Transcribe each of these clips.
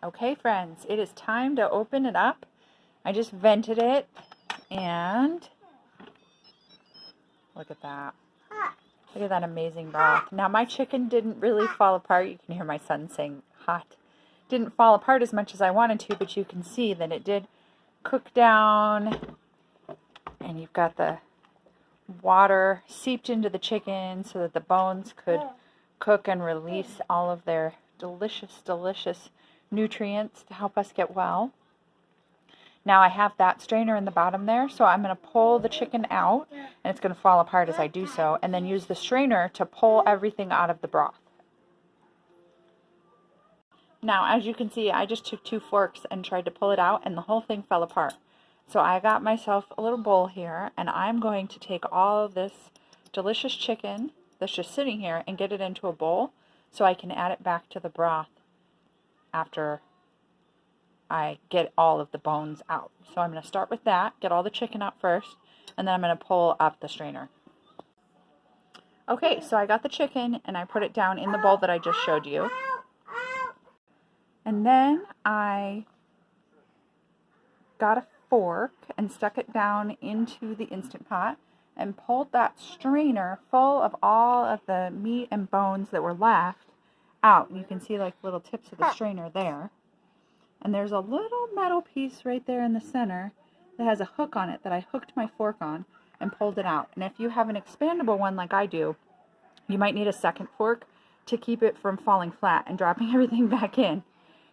Okay, friends, it is time to open it up. I just vented it, and look at that. Look at that amazing broth. Now, my chicken didn't really fall apart. You can hear my son saying hot. Didn't fall apart as much as I wanted to, but you can see that it did cook down, and you've got the water seeped into the chicken so that the bones could cook and release all of their delicious, delicious nutrients to help us get well. Now I have that strainer in the bottom there, so I'm going to pull the chicken out, and it's going to fall apart as I do so, and then use the strainer to pull everything out of the broth. Now, as you can see, I just took 2 forks and tried to pull it out, and the whole thing fell apart. So I got myself a little bowl here, and I'm going to take all of this delicious chicken that's just sitting here and get it into a bowl so I can add it back to the broth after I get all of the bones out. So I'm going to start with that, get all the chicken out first, and then I'm going to pull up the strainer. Okay, so I got the chicken and I put it down in the bowl that I just showed you. And then I got a fork and stuck it down into the Instant Pot and pulled that strainer full of all of the meat and bones that were left out. You can see like little tips of the strainer there. And there's a little metal piece right there in the center that has a hook on it that I hooked my fork on and pulled it out. And if you have an expandable one like I do, you might need a second fork to keep it from falling flat and dropping everything back in.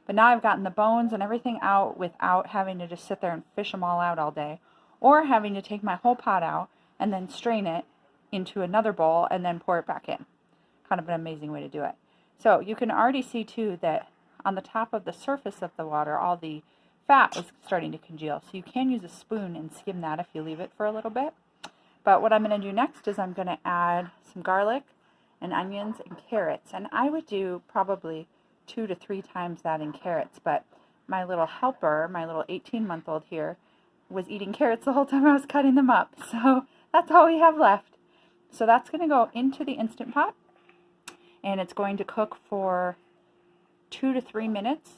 But now I've gotten the bones and everything out without having to just sit there and fish them all out all day, or having to take my whole pot out and then strain it into another bowl and then pour it back in. Kind of an amazing way to do it. So you can already see too that on the top of the surface of the water, all the fat is starting to congeal. So you can use a spoon and skim that if you leave it for a little bit. But what I'm going to do next is I'm going to add some garlic and onions and carrots. And I would do probably 2 to 3 times that in carrots. But my little helper, my little 18-month-old here, was eating carrots the whole time I was cutting them up. So that's all we have left. So that's going to go into the Instant Pot. And it's going to cook for 2 to 3 minutes.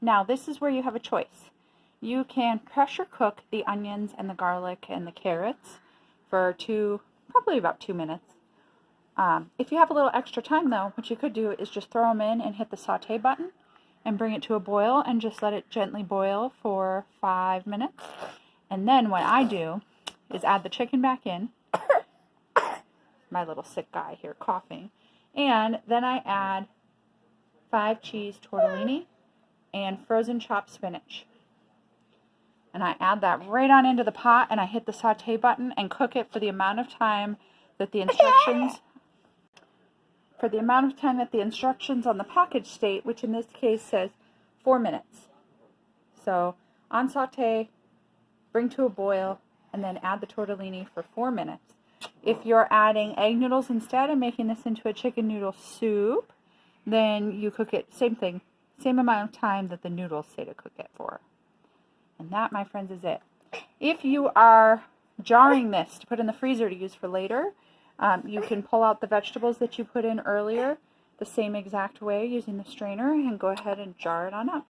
Now this is where you have a choice. You can pressure cook the onions and the garlic and the carrots for probably about 2 minutes. If you have a little extra time though, what you could do is just throw them in and hit the saute button and bring it to a boil and just let it gently boil for 5 minutes. And then what I do is add the chicken back in. My little sick guy here coughing. And then I add 5 cheese tortellini and frozen chopped spinach. And I add that right on into the pot, and I hit the saute button and cook it for the amount of time that the instructions on the package state, which in this case says 4 minutes. So on saute, bring to a boil, and then add the tortellini for 4 minutes. If you're adding egg noodles instead and making this into a chicken noodle soup, then you cook it, same thing, same amount of time that the noodles say to cook it for. And that, my friends, is it. If you are jarring this to put in the freezer to use for later, you can pull out the vegetables that you put in earlier the same exact way using the strainer and go ahead and jar it on up.